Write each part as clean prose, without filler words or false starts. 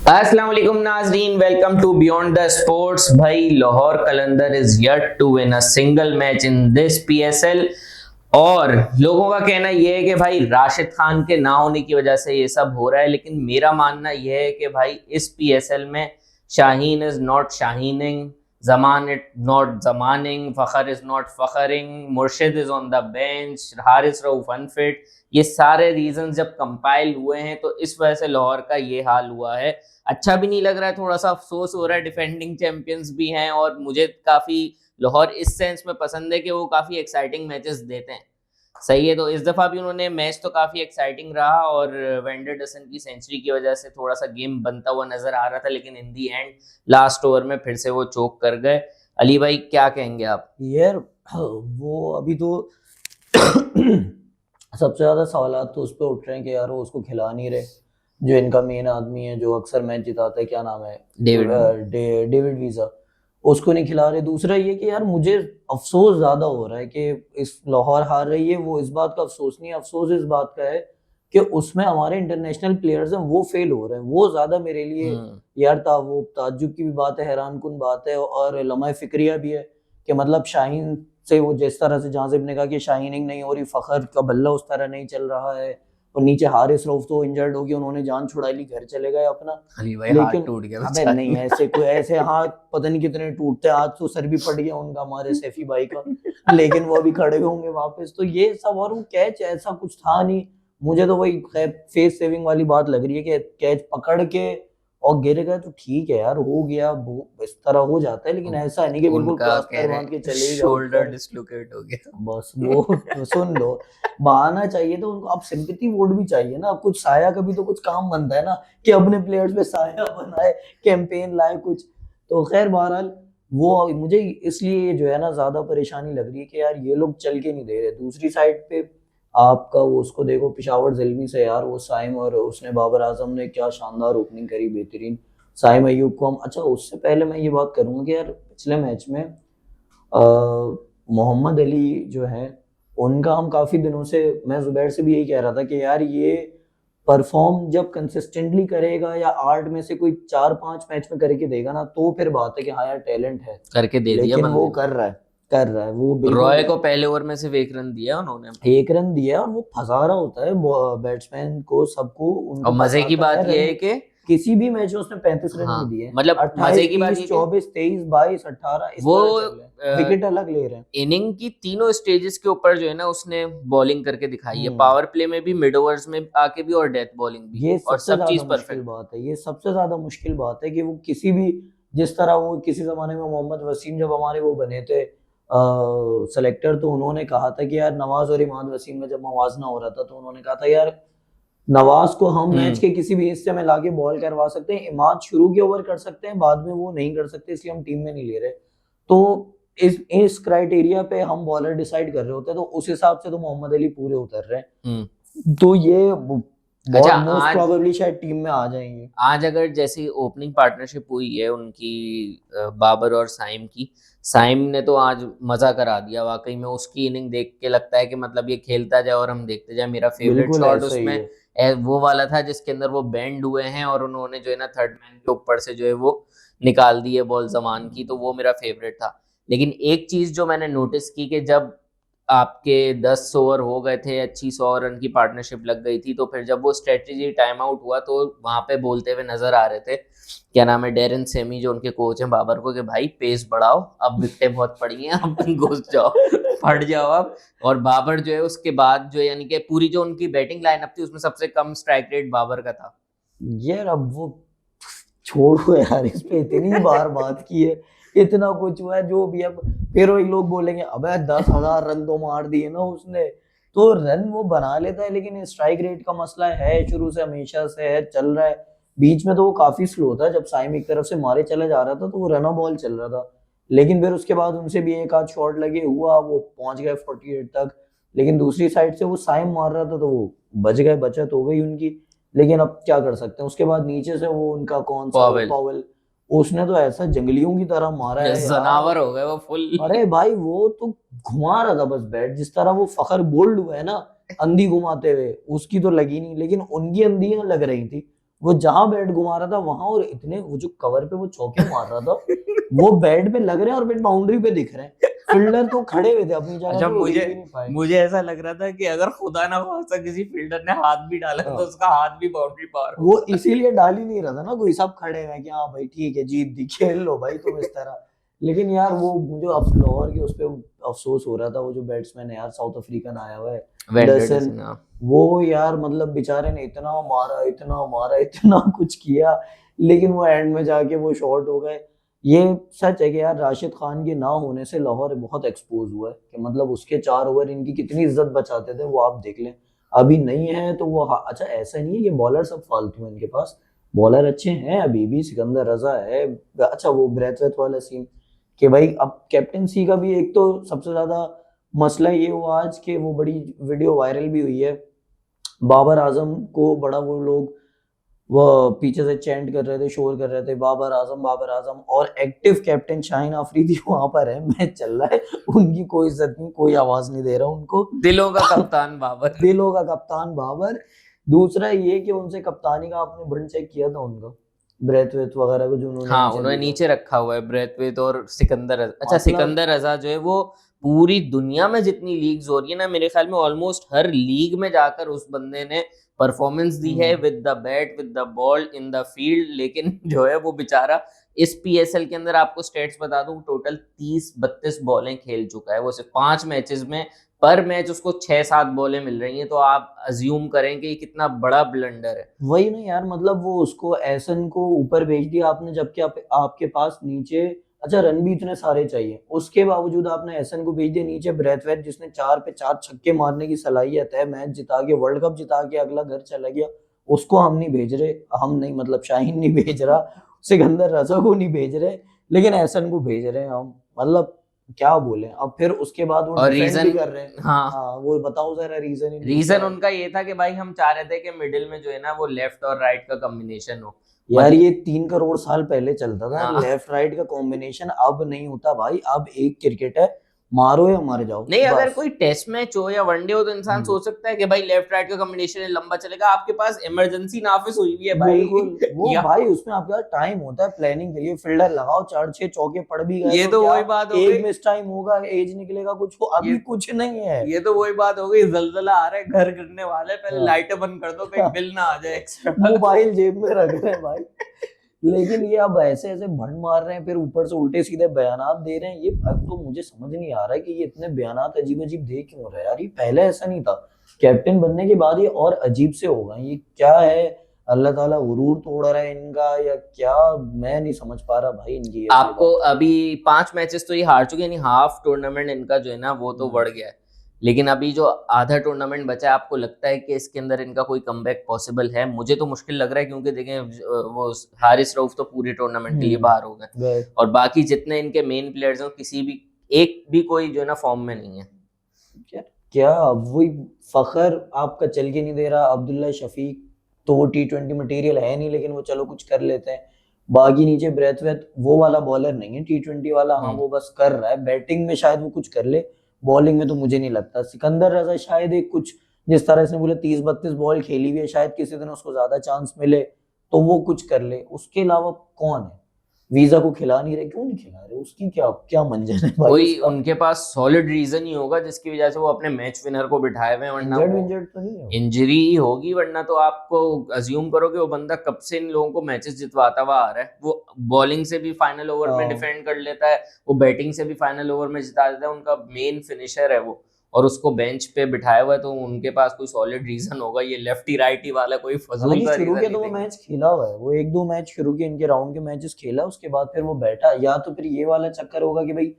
अस्सलाम वालेकुम नाजरीन, welcome to beyond the sports. भाई Lahore Qalandar is yet to win a single match in this PSL. और लोगों का कहना यह है कि भाई राशिद खान के ना होने की वजह से ये सब हो रहा है, लेकिन मेरा मानना यह है कि भाई इस पीएसएल में Shaheen is not Shaheening, Zaman it not Zamaning, Fakhar is not Fakharing, Murshid is on the bench, Haris Rauf unfit. ये सारे रीजन जब कंपाइल हुए हैं तो इस वजह से लाहौर का ये हाल हुआ है। अच्छा भी नहीं लग रहा है, थोड़ा सा अफसोस हो रहा है। डिफेंडिंग चैंपियंस भी हैं और मुझे काफी लाहौर इस सेंस में पसंद है कि वो काफी एक्साइटिंग मैचेस देते हैं। सही है, तो इस दफा भी उन्होंने मैच तो काफी एक्साइटिंग रहा और वेंडरडसन की सेंचुरी की वजह से थोड़ा सा गेम बनता हुआ नजर आ रहा था, लेकिन इन दी एंड लास्ट ओवर में फिर से वो चोक कर गए। अली भाई क्या कहेंगे आप? यार वो अभी तो सबसे ज्यादा सवाल तो उस पर उठ रहे हैं कि यार वो उसको खिला नहीं रहे, जो इनका मेन आदमी है जो अक्सर मैच जिताता है, क्या नाम है, डेविड वीजा, उसको नहीं खिला रहे। दूसरा ये कि यार मुझे अफसोस ज्यादा हो रहा है कि इस लाहौर हार रही है, वो इस बात का अफसोस नहीं है, अफसोस इस बात का है कि उसमें हमारे इंटरनेशनल प्लेयर्स हैं वो फेल हो रहे हैं। वो ज्यादा मेरे लिए यार वो ताज्जुब की भी बात है, हैरान कुन बात है और लम्हा फिक्रिया भी है कि मतलब शाहीन से वो जिस तरह से जहां ने कहा कि शाइनिंग नहीं हो रही, फखर का बल्ला उस तरह नहीं चल रहा है, और नीचे हारिस रऊफ तो इंजर्ड हो गया, उन्होंने जान छुड़ा ली, घर चले गए अपना। लेकिन हाथ टूट गया, अबे नहीं, ऐसे कोई ऐसे हाथ पता नहीं कितने टूटते, आज तो सर भी पड़ गया उनका, हमारे सैफी भाई का, लेकिन वो अभी खड़े होंगे वापस। तो ये सब, और वो कैच ऐसा कुछ था नहीं। मुझे तो वही फेस सेविंग वाली बात लग रही है कि कैच पकड़ के और गिर गए तो ठीक है यार, हो गया, इस तरह हो जाता है, लेकिन ऐसा नहीं कि बिल्कुल प्लास्टर बांध के चले ही शोल्डर डिस्लोकेट हो गया बस। वो तो सुन लो, बहाना चाहिए तो उनको, अब सिंपैथी वोट भी चाहिए ना, कुछ साया का भी तो कुछ काम बनता है ना, कि अपने प्लेयर्स पे साया बनाए, कैंपेन लाए कुछ। तो खैर बहरहाल वो मुझे इसलिए जो है ना ज्यादा परेशानी लग रही है कि यार ये लोग चल के नहीं दे रहे। दूसरी साइड पे आपका वो उसको देखो, पिशावर ज़िल्मी से यार वो साइम, और उसने बाबर आजम ने क्या शानदार ओपनिंग करी, बेहतरीन। साइम अयूब को हम, अच्छा उससे पहले मैं ये बात करूंगा कि यार पिछले मैच में मोहम्मद अली जो है, उनका हम काफी दिनों से, मैं जुबैर से भी यही कह रहा था कि यार ये परफॉर्म जब कंसिस्टेंटली करेगा या 8 में से कोई 4-5 मैच में करके देगा ना, तो फिर बात है कि हाँ यार टैलेंट है, करके दे दिया। लेकिन वो कर रहा है वो रॉय को पहले ओवर में सिर्फ 1 रन दिया उन्होंने, 1 रन दिया, और वो फंसा रहा होता है बैट्समैन को, सबको। और मजे की बात ये है कि किसी भी मैच में उसने 35 रन नहीं दिए, मतलब 28, मजे की बात 24, 23, 22, 18 वो विकेट अलग ले रहे हैं। इनिंग की तीनों स्टेजेस के ऊपर जो है ना उसने बॉलिंग करके दिखाई है, पावर प्ले में भी, मिड ओवर्स में आके भी, और डेथ बॉलिंग भी, ये और सब चीज मुश्किल बात है, ये सबसे ज्यादा मुश्किल बात है कि वो किसी भी, जिस तरह वो किसी जमाने में मोहम्मद वसीम जब हमारे वो बने थे सेलेक्टर, तो उन्होंने कहा था कि यार नवाज और इमाद वसीम में जब मवाजना हो रहा था, तो उन्होंने कहा था यार नवाज को हम मैच के किसी भी हिस्से में लाके बॉल करवा सकते हैं, इमाद शुरू के ओवर कर सकते हैं, बाद में वो नहीं कर सकते, इसलिए हम टीम में नहीं ले रहे। तो इस क्राइटेरिया पे हम बॉलर डिसाइड कर रहे होते हैं, तो उस हिसाब से तो मोहम्मद अली पूरे उतर रहे हैं। तो ये अच्छा, मोस्ट प्रोबेबली शायद टीम में आ जाएंगे। आज अगर जैसी ओपनिंग पार्टनरशिप हुई है उनकी, बाबर और साइम की, साइम ने तो आज मजा करा दिया वाकई में। उसकी इनिंग देख के लगता है कि मतलब ये खेलता जाए और हम देखते जाए। मेरा फेवरेट शॉट उसमें वो वाला था जिसके अंदर वो बेंड हुए हैं और उन्होंने जो है ना थर्ड मैन के ऊपर से जो है वो निकाल दी है बॉल जमान की, तो वो मेरा फेवरेट था। लेकिन एक चीज जो मैंने नोटिस की कि जब आपके 10 ओवर हो गए थे, अच्छी 100 रन की पार्टनरशिप लग गई थी, तो फिर जब वो स्ट्रेटेजी टाइम आउट हुआ तो वहां पे बोलते हुए नजर आ रहे थे, क्या नाम है, डेरन सेमी जो उनके कोच हैं बाबर को, कि भाई पेस बढ़ाओ, अब विकेटें बहुत पड़ी हैं, अब घुस जाओ, फट जाओ अब। और बाबर जो है उसके बाद जो, यानी कि पूरी जो उनकी बैटिंग लाइनअप थी उसमें सबसे कम स्ट्राइक रेट बाबर का था। यार अब वो छोड़ो यार, इस पे इतनी बार बात की है, इतना कुछ हुआ है जो भी। अब फिर वही लोग बोलेंगे अबे 10,000 रन तो मार दिए ना उसने, तो रन वो बना लेता है, लेकिन स्ट्राइक रेट का मसला है, शुरू से हमेशा से है, चल रहा है। बीच में तो वो काफी स्लो था, जब साइम एक तरफ से मारे चले जा रहा था तो वो रन बॉल चल रहा था, लेकिन फिर उसके बाद उनसे भी एक आध शॉट लगे, हुआ वो पहुंच गए 48 तक। लेकिन दूसरी साइड से वो साइम मार रहा था तो वो बच गए, बचत हो गई उनकी। लेकिन अब क्या कर सकते हैं, उसके बाद नीचे से वो उनका कौन सा पॉवेल, उसने तो ऐसा जंगलियों की तरह मारा है, जनावर हो गए वो फुल। अरे भाई वो तो घुमा रहा था बस बैट, जिस तरह वो फखर बोल्ड हुआ है ना अंधी घुमाते हुए, उसकी तो लगी नहीं, लेकिन उनकी अंधियां लग रही थी। वो जहां बैट घुमा रहा था वहां, और इतने वो जो कवर पे वो चौके मार रहा था वो बैट पे लग रहे हैं और बैट बाउंड्री पे दिख रहे हैं। फील्डर तो खड़े हुए थे अपनी जगह अच्छा, पे, वो हिल भी नहीं पाए। मुझे ऐसा लग रहा था कि अगर खुदा ना खास्ता किसी फील्डर ने हाथ भी डाला तो उसका हाथ भी बाउंड्री पार हो। वो इसीलिए डाल ही नहीं रहा था ना कोई, सब खड़े हैं कि हाँ भाई ठीक है जीत दी, खेल लो भाई तुम इस तरह। लेकिन यार वो मुझे अब लाहौर के उस पे अफसोस हो रहा था, वो जो बैट्समैन है यार साउथ अफ्रीकन आया हुआ है एंडरसन, वो यार मतलब बेचारे ने इतना मारा इतना मारा इतना कुछ किया, लेकिन वो एंड में जाके वो शॉर्ट हो गए। ये सच है कि यार राशिद खान के ना होने से लाहौर बहुत एक्सपोज हुआ है, कि मतलब उसके 4 ओवर इनकी कितनी इज्जत बचाते थे वो आप देख लें। अभी नहीं है तो वो अच्छा ऐसा नहीं है कि बॉलर सब फालतू है इनके पास, बॉलर अच्छे हैं अभी भी, सिकंदर रजा है। अच्छा वो ब्रैथवेट वाला सीन कि भाई अब कैप्टनसी का भी एक तो सबसे ज्यादा मसला ये हुआ आज के, वो बड़ी वीडियो वायरल भी हुई है, बाबर आजम को बड़ा वो लोग वो पीछे से चैंट कर रहे थे, शोर कर रहे थे बाबर आजम, और एक्टिव कैप्टन शाहीन आफरीदी वहां पर है, मैच चल रहा है, उनकी कोई इज्जत नहीं, कोई आवाज नहीं दे रहा उनको। दिलों का कप्तान बाबर। दिलों का कप्तान बाबर। दूसरा ये कि उनसे कप्तानी का आपने बंड चेक किया था उनका, ब्रैथवेट वगैरह को जो उन्होंने हाँ, उन्होंने नीचे रखा हुआ है ब्रैथवेट और सिकंदर रजा। अच्छा, मतलब सिकंदर रजा जो है वो पूरी दुनिया में जितनी लीग्स हो रही है ना, मेरे ख्याल में ऑलमोस्ट हर लीग में जाकर उस बंदे ने परफॉर्मेंस दी है with the bat with the ball in the field. लेकिन जो है वो बेचारा इस पीएसएल के अंदर, आपको स्टेट्स बता दूं, टोटल 30-32 बॉलें खेल चुका है वो, सिर्फ 5 मैचेस में। पर मैच उसको 6-7 बॉलें मिल रही हैं, तो आप अज्यूम करें कि ये कितना बड़ा ब्लंडर है। वही ना यार, मतलब वो उसको एसन को ऊपर भेज दिया आपने, जबकि आपके पास नीचे अच्छा रन भी इतने सारे चाहिए, उसके बावजूद आपने एसन को भेज दिया नीचे ब्रैथवेट जिसने 4 पे 4 छक्के मारने की सलाहियत है, मैच जिता के वर्ल्ड कप जिता के अगला घर चला गया, उसको हम नहीं भेज रहे, हम नहीं मतलब शाहीन नहीं भेज रहा, सिकंदर रजा को नहीं भेज रहे, लेकिन एसन को भेज रहे हैं हम। मतलब क्या बोले अब, फिर उसके बाद वो और डिफेंड रीजन भी कर रहे हैं। हाँ, वो बताओ जरा रीजन। रीजन उनका ये था कि भाई हम चाह रहे थे कि मिडिल में जो है ना वो लेफ्ट और राइट का कॉम्बिनेशन हो। यार ये 3 करोड़ साल पहले चलता था हाँ। लेफ्ट राइट का कॉम्बिनेशन, अब नहीं होता भाई, अब एक क्रिकेट है, मारो या मारे जाओ। नहीं, अगर बस। कोई टेस्ट मैच हो या वनडे हो तो इंसान सोच सकता है कि भाई लेफ्ट राइट का कॉम्बिनेशन है, लंबा चलेगा। आपके पास इमरजेंसी नाफिस हुई हुई है भाई। बिल्कुल वो भाई उसमें आपके पास टाइम होता है प्लानिंग के लिए, फील्डर लगाओ 4-6 चौके पड़ भी गए ये तो क्या वही बात हो एक गई, मिस टाइम होगा, एज निकलेगा कुछ हो, अभी कुछ नहीं है। ये तो वही बात हो गई, जलजला आ रहा है, घर गिरने वाला है, पहले लाइटें बंद कर दो कहीं बिल ना आ जाए एक्स्ट्रा। मोबाइल जेब में रख रहे हैं भाई। लेकिन ये अब ऐसे ऐसे भंड मार रहे हैं, फिर ऊपर से उल्टे सीधे बयानात दे रहे हैं, ये अब तो मुझे समझ नहीं आ रहा है कि ये इतने बयानात अजीब अजीब दे क्यों रहे हैं यार, ये पहले ऐसा नहीं था, कैप्टन बनने के बाद ये और अजीब से होगा, ये क्या है, अल्लाह ताला गुरूर तोड़ रहा है इनका या क्या, मैं नहीं समझ पा रहा भाई इनकी। आपको अभी 5 मैचेस तो ये हार चुके हैं, यानी हाफ टूर्नामेंट इनका जो है ना वो तो बढ़ गया है, लेकिन अभी जो आधा टूर्नामेंट बचा है, आपको लगता है कि इसके अंदर इनका कोई कमबैक पॉसिबल है? मुझे तो मुश्किल लग रहा है, क्योंकि देखें वो हारिस रऊफ तो पूरे टूर्नामेंट के लिए बाहर हो गए, और बाकी जितने इनके मेन प्लेयर्स हैं किसी भी एक भी कोई जो है ना फॉर्म में नहीं है। क्या वही फखर आपका चल के नहीं दे रहा, अब्दुल्ला शफीक तो वो T20 मटेरियल है नहीं, लेकिन वो चलो कुछ कर लेते हैं, बाकी नीचे ब्रैथवेट वो वाला बॉलर नहीं है T20 वाला, हाँ वो बस कर रहा है, बैटिंग में शायद वो कुछ कर ले, बॉलिंग में तो मुझे नहीं लगता। सिकंदर रजा शायद एक कुछ जिस तरह से बोले 30-32 बॉल खेली हुई है, शायद किसी दिन उसको ज्यादा चांस मिले तो वो कुछ कर ले, उसके अलावा कौन है? वीजा को खिला नहीं रहे, क्यों नहीं खिला रहे, उसकी क्या क्या मंजर है भाई? कोई उनके पास सॉलिड रीजन ही होगा जिसकी वजह से वो अपने मैच विनर को बिठाए हुए हैं, वरना इंजर्ड तो नहीं है, इंजरी ही होगी, वरना तो आपको अज्यूम करो कि वो बंदा कब से इन लोगों को मैचेस जितवाता हुआ आ रहा है। वो बॉलिंग से भी फाइनल ओवर में डिफेंड कर लेता है, वो बैटिंग से भी फाइनल ओवर में जिता देता है, उनका मेन फिनिशर है वो, और उसको बेंच पे बिठाया हुआ है, तो उनके पास कोई सॉलिड रीजन होगा, ये लेफ्टी राइटी वाला कोई फजूल का शुरू के रीजन तो वो नहीं। मैच खेला हुआ है, वो 1-2 मैच शुरू के इनके राउंड के मैचेस खेला, उसके बाद फिर वो बैठा, या तो फिर ये वाला चक्कर होगा कि भाई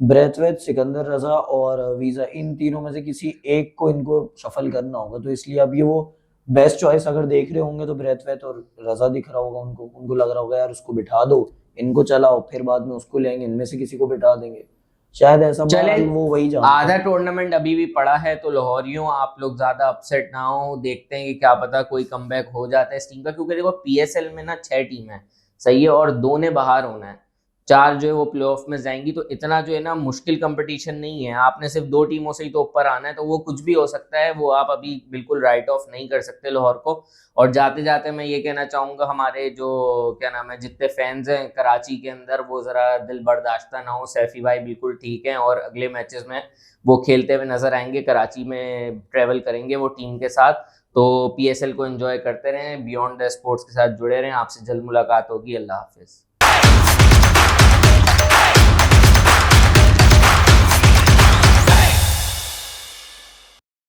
ब्रैथवेट, सिकंदर रजा और वीजा, इन तीनों में से किसी एक को इनको शफल करना होगा, तो इसलिए अब ये वो बेस्ट चॉइस अगर देख रहे होंगे तो ब्रैथवेट और रजा दिख रहा होगा उनको, उनको लग रहा होगा यार उसको बिठा दो, इनको चलाओ, फिर बाद में उसको लेंगे, इनमें से किसी को बिठा देंगे, शायद ऐसा चले। वो वही जानते आधा हैं। टूर्नामेंट अभी भी पड़ा है, तो लाहौरियों आप लोग ज्यादा अपसेट ना हो, देखते हैं कि क्या पता कोई कमबैक हो जाता है इस टीम का, क्योंकि देखो पीएसएल में ना 6 टीम है, सही है, और 2 ने बाहर होना है, 4 जो है वो प्लेऑफ में जाएंगी, तो इतना जो है ना मुश्किल कंपटीशन नहीं है। आपने सिर्फ 2 टीमों से ही तो ऊपर आना है, तो वो कुछ भी हो सकता है, वो आप अभी बिल्कुल राइट ऑफ नहीं कर सकते लाहौर को। और जाते जाते मैं ये कहना चाहूंगा, हमारे जो क्या नाम है जितने फैंस हैं कराची के अंदर, वो जरा दिल बर्दाश्ता ना हो। सैफी भाई बिल्कुल ठीक है और अगले मैचेस में वो खेलते हुए नजर आएंगे, कराची में ट्रेवल करेंगे वो टीम के साथ। तो पीएसएल को एंजॉय करते रहें, बियॉन्ड द स्पोर्ट्स के साथ जुड़े रहें। आपसे जल्द मुलाकात होगी। अल्लाह हाफिज।